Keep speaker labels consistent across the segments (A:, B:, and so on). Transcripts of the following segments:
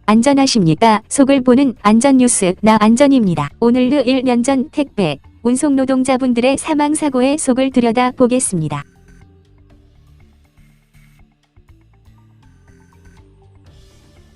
A: 안전하십니까? 속을 보는 안전뉴스 나 안전입니다. 오늘도 1년 전 택배, 운송 노동자분들의 사망사고의 속을 들여다보겠습니다.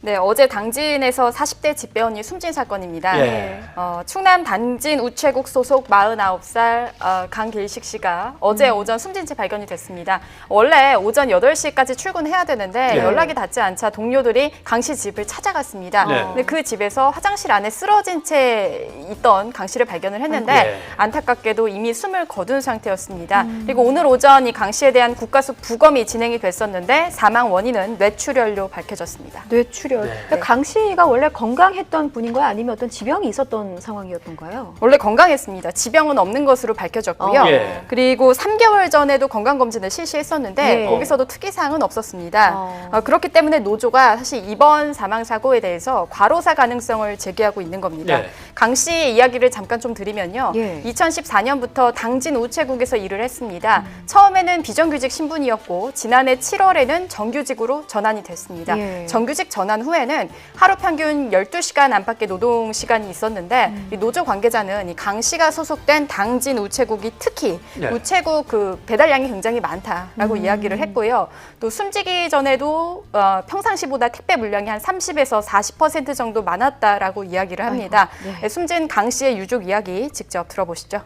B: 네, 어제 당진에서 40대 집배원이 숨진 사건입니다.
C: 예.
B: 충남 당진 우체국 소속 49살 강길식 씨가 어제 오전 숨진 채 발견이 됐습니다. 원래 오전 8시까지 출근해야 되는데
C: 네.
B: 연락이 닿지 않자 동료들이 강 씨 집을 찾아갔습니다.
C: 네.
B: 근데 그 집에서 화장실 안에 쓰러진 채 있던 강 씨를 발견을 했는데
C: 예.
B: 안타깝게도 이미 숨을 거둔 상태였습니다. 그리고 오늘 오전 이 강 씨에 대한 국가수 부검이 진행이 됐었는데 사망 원인은 뇌출혈로 밝혀졌습니다.
D: 뇌출혈.
C: 네.
D: 그러니까 강 씨가 원래 건강했던 분인가요? 아니면 어떤 지병이 있었던 상황이었던가요?
B: 원래 건강했습니다. 지병은 없는 것으로 밝혀졌고요.
C: 예.
B: 그리고 3개월 전에도 건강검진을 실시했었는데
D: 네.
B: 거기서도 특이사항은 없었습니다. 그렇기 때문에 노조가 사실 이번 사망사고에 대해서 과로사 가능성을 제기하고 있는 겁니다.
C: 네.
B: 강 씨의 이야기를 잠깐 좀 드리면요.
D: 예.
B: 2014년부터 당진 우체국에서 일을 했습니다. 처음에는 비정규직 신분이었고 지난해 7월에는 정규직으로 전환이 됐습니다.
D: 예.
B: 정규직 전환 후에는 하루 평균 12시간 안팎의 노동 시간이 있었는데 이 노조 관계자는 이 강 씨가 소속된 당진 우체국이 특히
C: 네.
B: 우체국 그 배달량이 굉장히 많다라고 이야기를 했고요. 또 숨지기 전에도 평상시보다 택배 물량이 한 30에서 40% 정도 많았다라고 이야기를 합니다.
D: 아이고, 네.
B: 숨진 강 씨의 유족 이야기 직접 들어보시죠.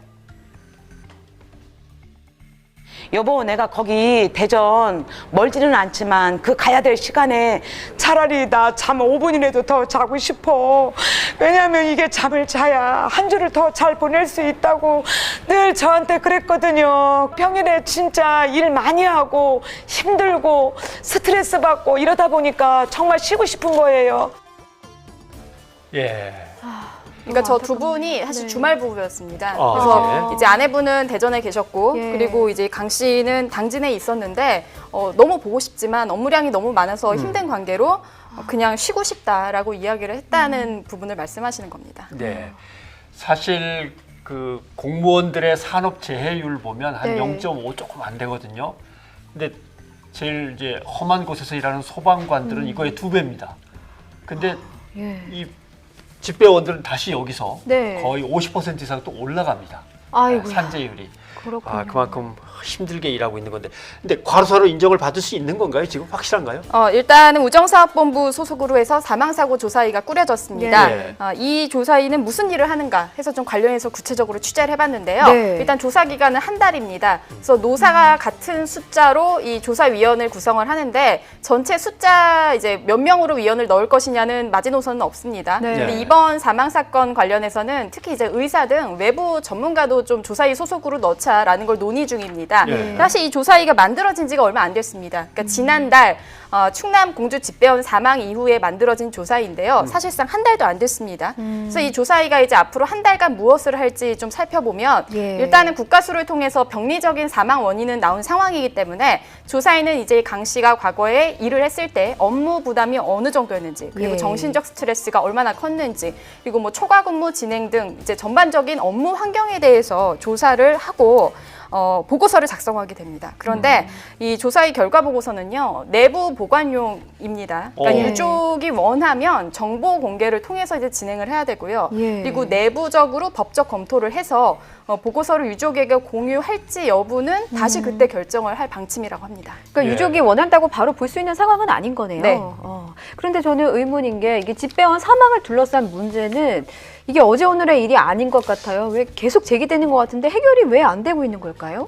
E: 여보, 내가 거기 대전 멀지는 않지만 그 가야 될 시간에 차라리 나 잠 5분이라도 더 자고 싶어. 왜냐면 이게 잠을 자야 한 주를 더 잘 보낼 수 있다고 늘 저한테 그랬거든요. 평일에 진짜 일 많이 하고 힘들고 스트레스 받고 이러다 보니까 정말 쉬고 싶은 거예요.
C: 예.
B: 그러니까 저 두
D: 안타깝네요.
B: 분이 사실
D: 네.
B: 주말 부부였습니다.
C: 아,
B: 그래서
C: 네.
B: 이제 아내분은 대전에 계셨고
D: 예.
B: 그리고 이제 강 씨는 당진에 있었는데 너무 보고 싶지만 업무량이 너무 많아서 힘든 관계로 그냥 쉬고 싶다라고 이야기를 했다는 부분을 말씀하시는 겁니다.
C: 네. 사실 그 공무원들의 산업 재해율 보면 한
D: 네.
C: 0.5 조금 안 되거든요. 근데 제일 이제 험한 곳에서 일하는 소방관들은 이거의 2배입니다. 근데
D: 예.
C: 이 집배원들은 다시 여기서
D: 네.
C: 거의 50% 이상 또 올라갑니다.
D: 아이고야.
C: 산재율이.
D: 그렇군요.
C: 그만큼 힘들게 일하고 있는 건데. 근데 과로사로 인정을 받을 수 있는 건가요? 지금 확실한가요?
B: 일단은 우정사업본부 소속으로 해서 사망사고 조사위가 꾸려졌습니다.
C: 네.
B: 이 조사위는 무슨 일을 하는가 해서 좀 관련해서 구체적으로 취재를 해봤는데요.
D: 네.
B: 일단 조사 기간은 한 달입니다. 그래서 노사가 같은 숫자로 이 조사위원을 구성을 하는데 전체 숫자 이제 몇 명으로 위원을 넣을 것이냐는 마지노선은 없습니다.
D: 네.
B: 근데 이번 사망사건 관련해서는 특히 이제 의사 등 외부 전문가도 좀 조사위 소속으로 넣자라는 걸 논의 중입니다.
C: 네.
B: 사실 이 조사위가 만들어진 지가 얼마 안 됐습니다. 그러니까 지난달 충남 공주 집배원 사망 이후에 만들어진 조사위인데요. 사실상 한 달도 안 됐습니다. 그래서 이 조사위가 이제 앞으로 한 달간 무엇을 할지 좀 살펴보면
D: 예.
B: 일단은 국가수를 통해서 병리적인 사망 원인은 나온 상황이기 때문에 조사위는 이제 강 씨가 과거에 일을 했을 때 업무 부담이 어느 정도였는지 그리고
D: 예.
B: 정신적 스트레스가 얼마나 컸는지 그리고 뭐 초과 근무 진행 등 이제 전반적인 업무 환경에 대해서 조사를 하고 보고서를 작성하게 됩니다. 그런데 이 조사의 결과 보고서는요, 내부 보관용입니다. 그러니까
C: 어.
B: 유족이 원하면 정보 공개를 통해서 이제 진행을 해야 되고요.
D: 예.
B: 그리고 내부적으로 법적 검토를 해서 보고서를 유족에게 공유할지 여부는 다시 그때 결정을 할 방침이라고 합니다.
D: 그러니까
C: 예.
D: 유족이 원한다고 바로 볼 수 있는 상황은 아닌 거네요.
B: 네.
D: 그런데 저는 의문인 게 이게 집배원 사망을 둘러싼 문제는 이게 어제 오늘의 일이 아닌 것 같아요. 왜 계속 제기되는 것 같은데 해결이 왜 안 되고 있는 걸까요?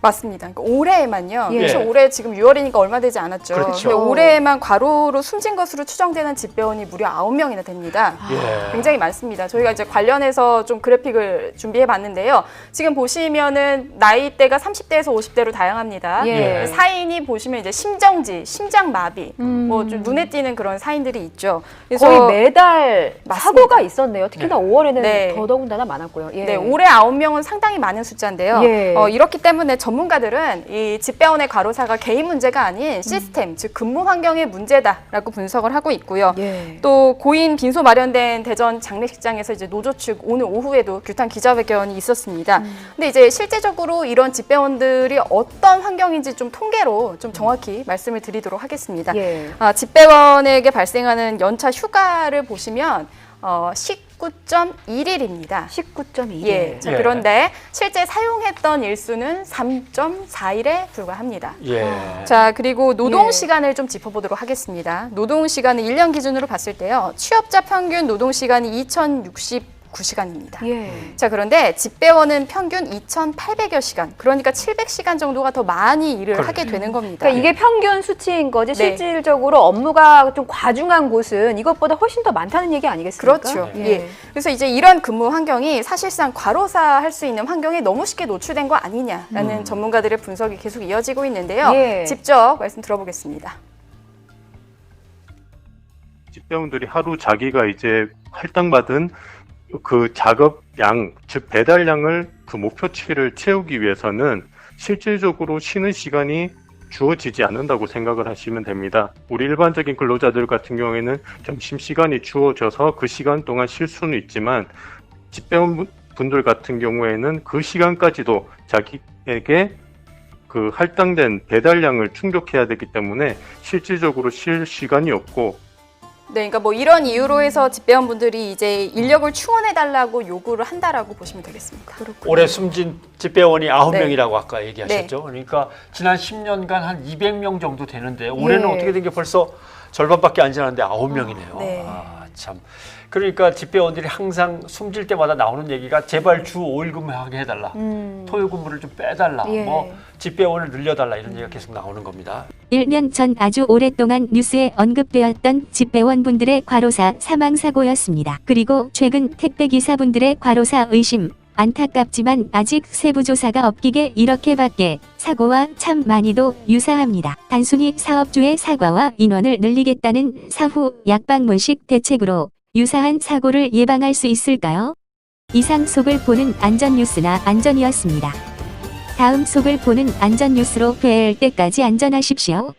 B: 맞습니다. 그러니까 올해에만요.
D: 예.
B: 그래서 올해 지금 6월이니까 얼마 되지 않았죠.
C: 그렇죠.
B: 근데 올해에만 과로로 숨진 것으로 추정되는 집배원이 무려 9명이나 됩니다.
C: 예.
B: 굉장히 많습니다. 저희가 이제 관련해서 좀 그래픽을 준비해 봤는데요. 지금 보시면은 나이대가 30대에서 50대로 다양합니다.
D: 예.
B: 사인이 보시면 이제 심정지, 심장마비, 뭐 좀 눈에 띄는 그런 사인들이 있죠. 그래서
D: 거의 매달
B: 맞습니다.
D: 사고가 있었네요. 특히나
C: 네.
D: 5월에는
B: 네.
D: 더더군다나 많았고요. 예.
B: 네, 올해 9명은 상당히 많은 숫자인데요.
D: 예.
B: 이렇기 때문에 전문가들은 이 집배원의 과로사가 개인 문제가 아닌 시스템, 즉 근무 환경의 문제다라고 분석을 하고 있고요.
D: 예.
B: 또 고인 빈소 마련된 대전 장례식장에서 이제 노조 측 오늘 오후에도 규탄 기자회견이 있었습니다. 근데 이제 실제적으로 이런 집배원들이 어떤 환경인지 좀 통계로 좀 정확히 말씀을 드리도록 하겠습니다.
D: 예.
B: 집배원에게 발생하는 연차 휴가를 보시면 19.1일입니다.
D: 19.2일.
B: 예. 자,
C: 예.
B: 그런데 실제 사용했던 일수는 3.4일에 불과합니다.
C: 예.
B: 자, 그리고 노동
D: 예.
B: 시간을 좀 짚어보도록 하겠습니다. 노동 시간은 1년 기준으로 봤을 때요. 취업자 평균 노동 시간이 2,069시간입니다.
D: 예.
B: 자, 그런데 집배원은 평균 2,800여 시간, 그러니까 700시간 정도가 더 많이 일을 하게 되는 겁니다.
D: 그러니까 이게 평균 수치인 거지
B: 네.
D: 실질적으로 업무가 좀 과중한 곳은 이것보다 훨씬 더 많다는 얘기 아니겠습니까?
B: 그렇죠.
D: 예.
B: 예. 그래서 이제 이런 근무 환경이 사실상 과로사할 수 있는 환경에 너무 쉽게 노출된 거 아니냐라는 전문가들의 분석이 계속 이어지고 있는데요.
D: 예.
B: 직접 말씀 들어보겠습니다.
F: 집배원들이 하루 자기가 이제 할당받은 그 작업량, 즉 배달량을 그 목표치를 채우기 위해서는 실질적으로 쉬는 시간이 주어지지 않는다고 생각을 하시면 됩니다. 우리 일반적인 근로자들 같은 경우에는 점심시간이 주어져서 그 시간 동안 쉴 수는 있지만 집배원 분들 같은 경우에는 그 시간까지도 자기에게 그 할당된 배달량을 충족해야 되기 때문에 실질적으로 쉴 시간이 없고
B: 네, 그러니까 뭐 이런 이유로 해서 집배원분들이 이제 인력을 충원해달라고 요구를 한다라고 보시면 되겠습니다.
C: 올해 숨진 집배원이 9명이라고
B: 네.
C: 아까 얘기하셨죠. 그러니까 지난 10년간 한 200명 정도 되는데 올해는
D: 예.
C: 어떻게 된 게 벌써 절반밖에 안 지났는데 9명이네요.
B: 네.
C: 아, 참. 그러니까 집배원들이 항상 숨질 때마다 나오는 얘기가 제발 주 5일 근무하게 해달라. 토요 근무를 좀 빼달라.
D: 예.
C: 뭐 집배원을 늘려달라 이런 얘기가 계속 나오는 겁니다.
A: 1년 전 아주 오랫동안 뉴스에 언급되었던 집배원분들의 과로사 사망사고였습니다. 그리고 최근 택배기사분들의 과로사 의심, 안타깝지만 아직 세부 조사가 없기에 이렇게밖에 사고와 참 많이도 유사합니다. 단순히 사업주의 사과와 인원을 늘리겠다는 사후 약방문식 대책으로 유사한 사고를 예방할 수 있을까요? 이상 속을 보는 안전뉴스나 안전이었습니다. 다음 속을 보는 안전뉴스로 뵐 때까지 안전하십시오.